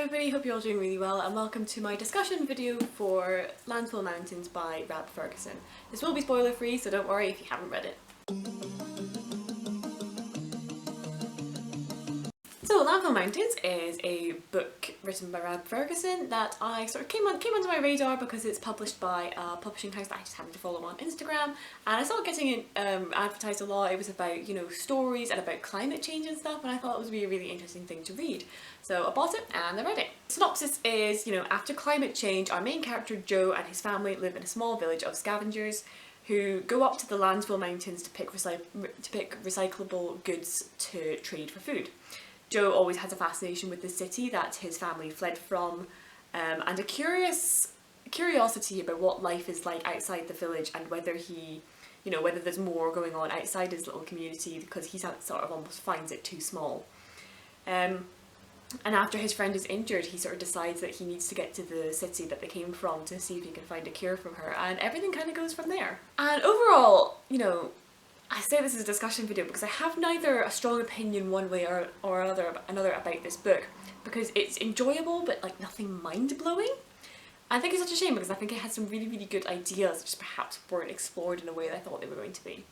everybody, hope you're all doing really well and welcome to my discussion video for Landfill Mountains by Rab Ferguson. This will be spoiler free, so don't worry if you haven't read it. So Landfill Mountains is a book written by Rab Ferguson that I sort of came onto my radar because it's published by a publishing house that I just happened to follow on Instagram, and I saw it getting advertised a lot. It was about, you know, stories and about climate change and stuff, and I thought it would be a really interesting thing to read. So I bought it and I read it. Synopsis is, you know, after climate change, our main character Joe and his family live in a small village of scavengers who go up to the Landfill Mountains to pick recyclable goods to trade for food. Joe always has a fascination with the city that his family fled from, and a curiosity about what life is like outside the village and whether whether there's more going on outside his little community, because he sort of almost finds it too small. And after his friend is injured, he sort of decides that he needs to get to the city that they came from to see if he can find a cure for her, and everything kind of goes from there. And overall, you know, I say this is a discussion video because I have neither a strong opinion one way or another about this book, because it's enjoyable but like nothing mind-blowing. I think it's such a shame because I think it had some really, really good ideas that just perhaps weren't explored in a way that I thought they were going to be.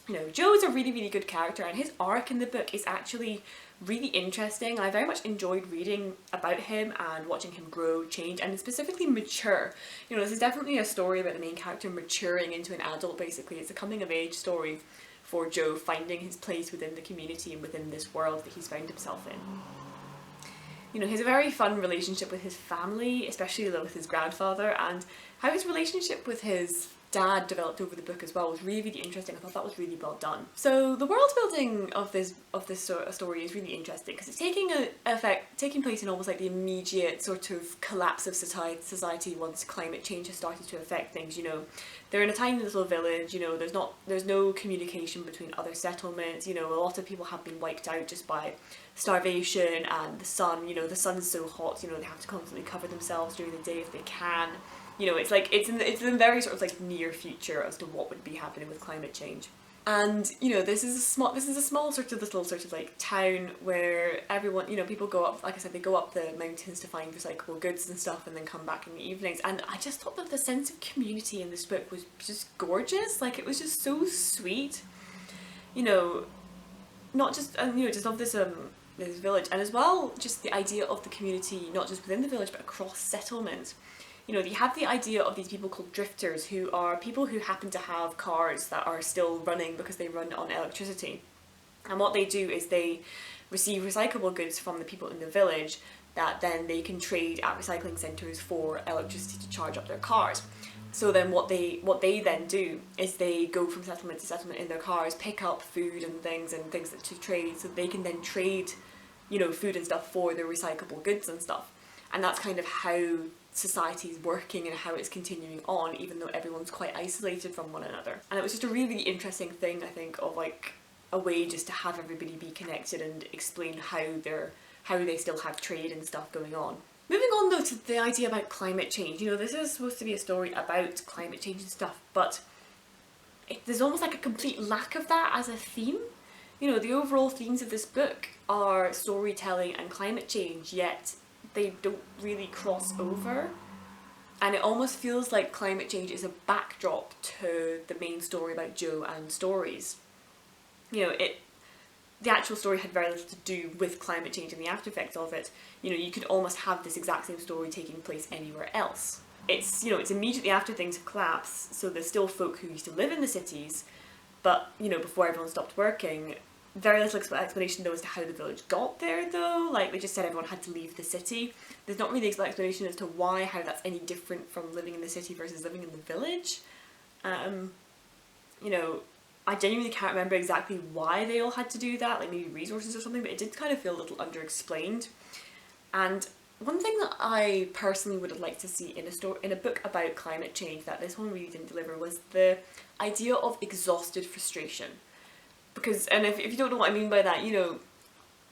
You know, Joe is a really, really good character and his arc in the book is actually really interesting. I very much enjoyed reading about him and watching him grow, change, and specifically mature. You know, this is definitely a story about the main character maturing into an adult, basically. It's a coming-of-age story for Joe finding his place within the community and within this world that he's found himself in. You know, he has a very fun relationship with his family, especially with his grandfather, and how his relationship with his dad developed over the book as well was really, really interesting. I thought that was really well done. So the world building of this sort of story is really interesting because it's taking place in almost like the immediate sort of collapse of society once climate change has started to affect things. You know, they're in a tiny little village. You know, there's no communication between other settlements. You know, a lot of people have been wiped out just by starvation and the sun. You know, the sun's so hot. You know, they have to constantly cover themselves during the day if they can. You know, it's in the very sort of like near future as to what would be happening with climate change. And you know, this is a small sort of little sort of like town where everyone, you know, people go up, like I said, they go up the mountains to find recyclable goods and stuff and then come back in the evenings. And I just thought that the sense of community in this book was just gorgeous. Like, it was just so sweet. You know, not just, you know, just of this village, and as well just the idea of the community, not just within the village but across settlements. You know, you have the idea of these people called drifters, who are people who happen to have cars that are still running because they run on electricity. And what they do is they receive recyclable goods from the people in the village that then they can trade at recycling centres for electricity to charge up their cars. So then what they then do is they go from settlement to settlement in their cars, pick up food and things that to trade, so they can then trade, you know, food and stuff for their recyclable goods and stuff. And that's kind of how society is working and how it's continuing on, even though everyone's quite isolated from one another. And it was just a really, really interesting thing, I think, of like a way just to have everybody be connected and explain how they still have trade and stuff going on. Moving on though to the idea about climate change. You know, this is supposed to be a story about climate change and stuff, but there's almost like a complete lack of that as a theme. You know, the overall themes of this book are storytelling and climate change, yet they don't really cross over, and it almost feels like climate change is a backdrop to the main story about Joe and stories. You know, the actual story had very little to do with climate change and the after effects of it. You know, you could almost have this exact same story taking place anywhere else. It's, you know, it's immediately after things collapse, so there's still folk who used to live in the cities, but, you know, before everyone stopped working. Very little explanation though as to how the village got there though. Like, they just said everyone had to leave the city. There's not really an explanation as to how that's any different from living in the city versus living in the village. You know, I genuinely can't remember exactly why they all had to do that, like maybe resources or something, but it did kind of feel a little underexplained. And one thing that I personally would have liked to see in a book about climate change that this one really didn't deliver was the idea of exhausted frustration. Because, and if you don't know what I mean by that, you know,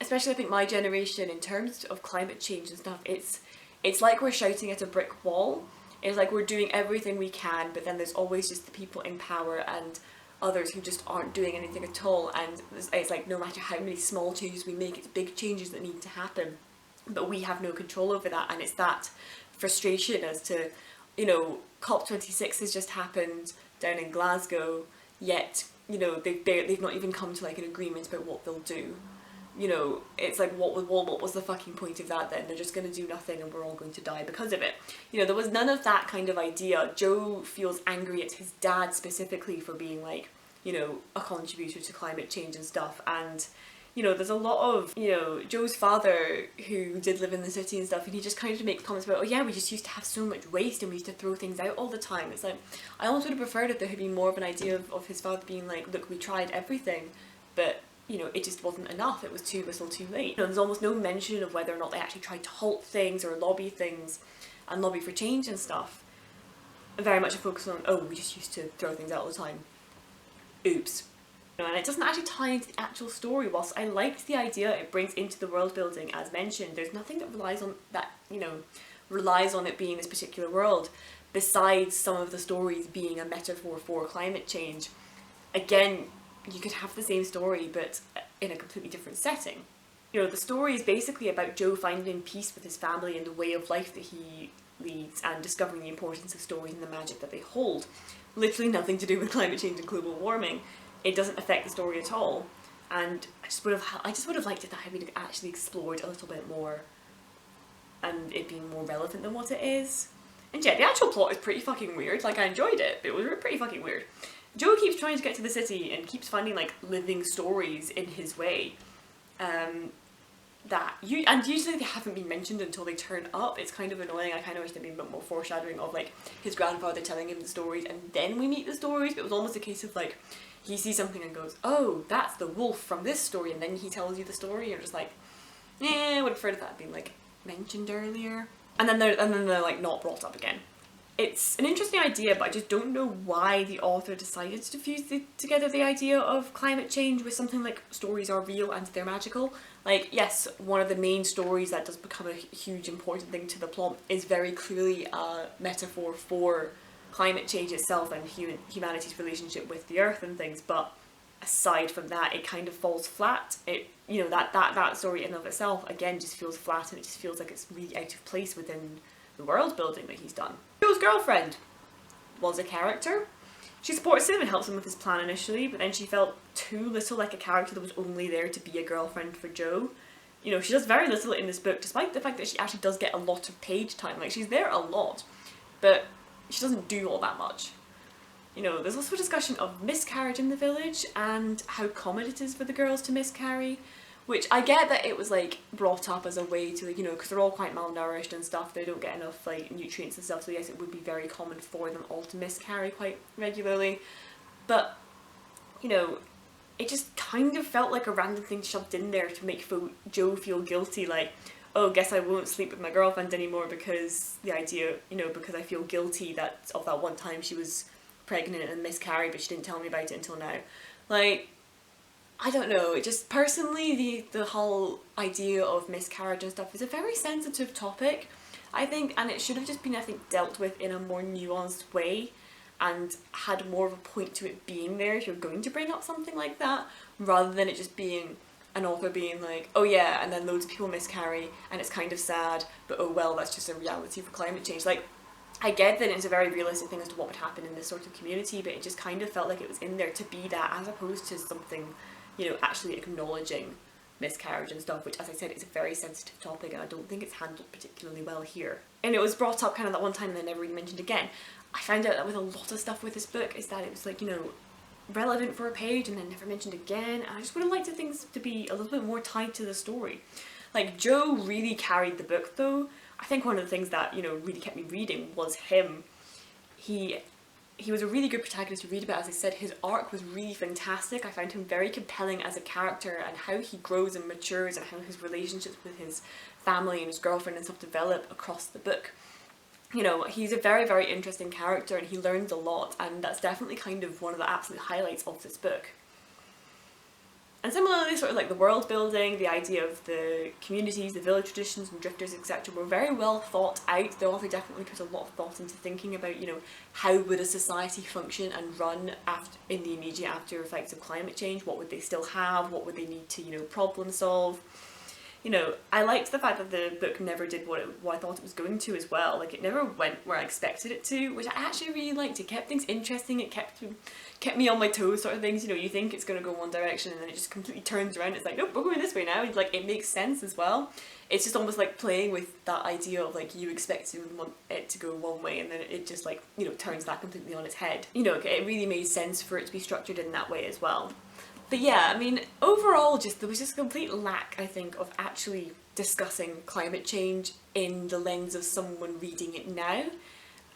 especially I think my generation, in terms of climate change and stuff, it's like we're shouting at a brick wall. It's like we're doing everything we can, but then there's always just the people in power and others who just aren't doing anything at all, and it's like no matter how many small changes we make, it's big changes that need to happen. but we have no control over that, and it's that frustration as to, you know, COP26 has just happened down in Glasgow, yet, you know, they've not even come to like an agreement about what they'll do. You know, it's like, what was the fucking point of that then? They're just going to do nothing and we're all going to die because of it. You know, there was none of that kind of idea. Joe feels angry at his dad specifically for being like, you know, a contributor to climate change and stuff, and you know, there's a lot of, you know, Joe's father who did live in the city and stuff, and he just kind of makes comments about, oh yeah, we just used to have so much waste and we used to throw things out all the time. It's like, I almost would have preferred if there had been more of an idea of his father being like, look, we tried everything, but you know, it just wasn't enough, it was too little too late. You know, there's almost no mention of whether or not they actually tried to halt things or lobby things and lobby for change and stuff. Very much a focus on, oh, we just used to throw things out all the time. Oops. And it doesn't actually tie into the actual story. Whilst I liked the idea it brings into the world building, as mentioned, there's nothing that relies on that, you know, relies on it being this particular world, besides some of the stories being a metaphor for climate change. Again, you could have the same story but in a completely different setting. You know, the story is basically about Joe finding peace with his family and the way of life that he leads, and discovering the importance of stories and the magic that they hold. Literally nothing to do with climate change and global warming. It doesn't affect the story at all, and I just would have liked it that had been actually explored a little bit more, and it being more relevant than what it is. And yeah, the actual plot is pretty fucking weird. Like, I enjoyed it, but it was pretty fucking weird. Joe keeps trying to get to the city and keeps finding like living stories in his way, and usually they haven't been mentioned until they turn up. It's kind of annoying. I kind of wish there'd been a bit more foreshadowing of like his grandfather telling him the stories and then we meet the stories. But it was almost a case of like, he sees something and goes, oh, that's the wolf from this story, and then he tells you the story, and you're just like, I would have preferred if that had been like mentioned earlier. And then they're like not brought up again. It's an interesting idea, but I just don't know why the author decided to fuse together the idea of climate change with something like stories are real and they're magical. Like, yes, one of the main stories that does become a huge important thing to the plot is very clearly a metaphor for climate change itself and humanity's relationship with the earth and things, but aside from that, it kind of falls flat. It, you know, that story in and of itself, again, just feels flat, and it just feels like it's really out of place within the world building that he's done. Joe's girlfriend was a character. She supports him and helps him with his plan initially, but then she felt too little like a character that was only there to be a girlfriend for Joe. You know, she does very little in this book, despite the fact that she actually does get a lot of page time. Like, she's there a lot, but she doesn't do all that much. You know, there's also a discussion of miscarriage in the village and how common it is for the girls to miscarry, which I get that it was like brought up as a way to, you know, because they're all quite malnourished and stuff, they don't get enough like nutrients and stuff, so yes, it would be very common for them all to miscarry quite regularly. But, you know, it just kind of felt like a random thing shoved in there to make Joe feel guilty, like, oh, guess I won't sleep with my girlfriend anymore because the idea, you know, because I feel guilty that of that one time she was pregnant and miscarried, but she didn't tell me about it until now. Like, I don't know, it just, personally, the whole idea of miscarriage and stuff is a very sensitive topic, I think, and it should have just been, I think, dealt with in a more nuanced way and had more of a point to it being there if you're going to bring up something like that, rather than it just being an author being like, oh yeah, and then loads of people miscarry and it's kind of sad, but oh well, that's just a reality for climate change. Like, I get that it's a very realistic thing as to what would happen in this sort of community, but it just kind of felt like it was in there to be that, as opposed to something, you know, actually acknowledging miscarriage and stuff, which, as I said, is a very sensitive topic, and I don't think it's handled particularly well here. And it was brought up kind of that one time and then never really mentioned again. I found out that with a lot of stuff with this book is that it was like, you know, relevant for a page and then never mentioned again, and I just would have liked things to be a little bit more tied to the story. Like, Joe really carried the book though. I think one of the things that, you know, really kept me reading was him. He was a really good protagonist to read about. As I said, his arc was really fantastic. I found him very compelling as a character, and how he grows and matures and how his relationships with his family and his girlfriend and stuff develop across the book. You know, he's a very, very interesting character and he learns a lot, and that's definitely kind of one of the absolute highlights of this book. And similarly, sort of like the world building, the idea of the communities, the village traditions and drifters, etc. were very well thought out. The author definitely put a lot of thought into thinking about, you know, how would a society function and run in the immediate after effects of climate change? What would they still have? What would they need to, you know, problem solve? you know, I liked the fact that the book never did what I thought it was going to as well. Like, it never went where I expected it to, which I actually really liked. It kept things interesting, it kept me on my toes sort of things. You know, you think it's going to go one direction and then it just completely turns around. It's like, nope, we're going this way now. Like, it makes sense as well. It's just almost like playing with that idea of like you expect to want it to go one way and then it just like, you know, turns that completely on its head. You know, it really made sense for it to be structured in that way as well. But yeah, I mean, overall, there was just a complete lack, I think, of actually discussing climate change in the lens of someone reading it now.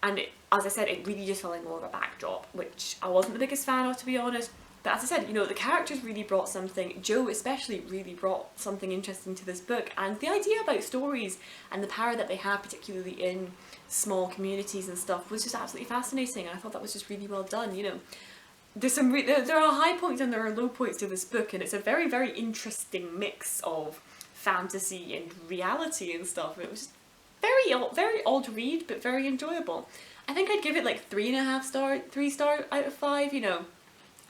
And as I said, it really just felt like more of a backdrop, which I wasn't the biggest fan of, to be honest. But as I said, you know, the characters really brought something, Joe especially really brought something interesting to this book, and the idea about stories and the power that they have, particularly in small communities and stuff, was just absolutely fascinating, and I thought that was just really well done, you know. There's some there are high points and there are low points to this book, and it's a very, very interesting mix of fantasy and reality and stuff. It was just very odd read, but very enjoyable. I think I'd give it like 3 star out of 5, you know.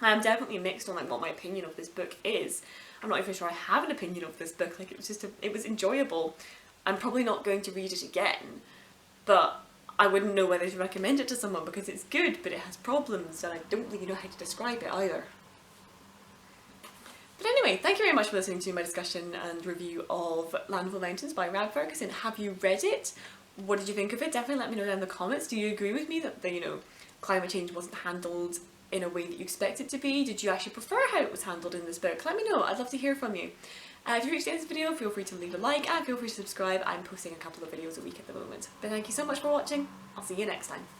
I'm definitely mixed on like what my opinion of this book is. I'm not even sure I have an opinion of this book. Like, it was just it was enjoyable. I'm probably not going to read it again, but I wouldn't know whether to recommend it to someone because it's good, but it has problems and I don't really know how to describe it either. But anyway, thank you very much for listening to my discussion and review of Landfill Mountains by Rab Ferguson. Have you read it? What did you think of it? Definitely let me know down in the comments. Do you agree with me that you know, climate change wasn't handled in a way that you expect it to be? Did you actually prefer how it was handled in this book? Let me know, I'd love to hear from you. If you reached the end of this video, feel free to leave a like and feel free to subscribe. I'm posting a couple of videos a week at the moment. But thank you so much for watching. I'll see you next time.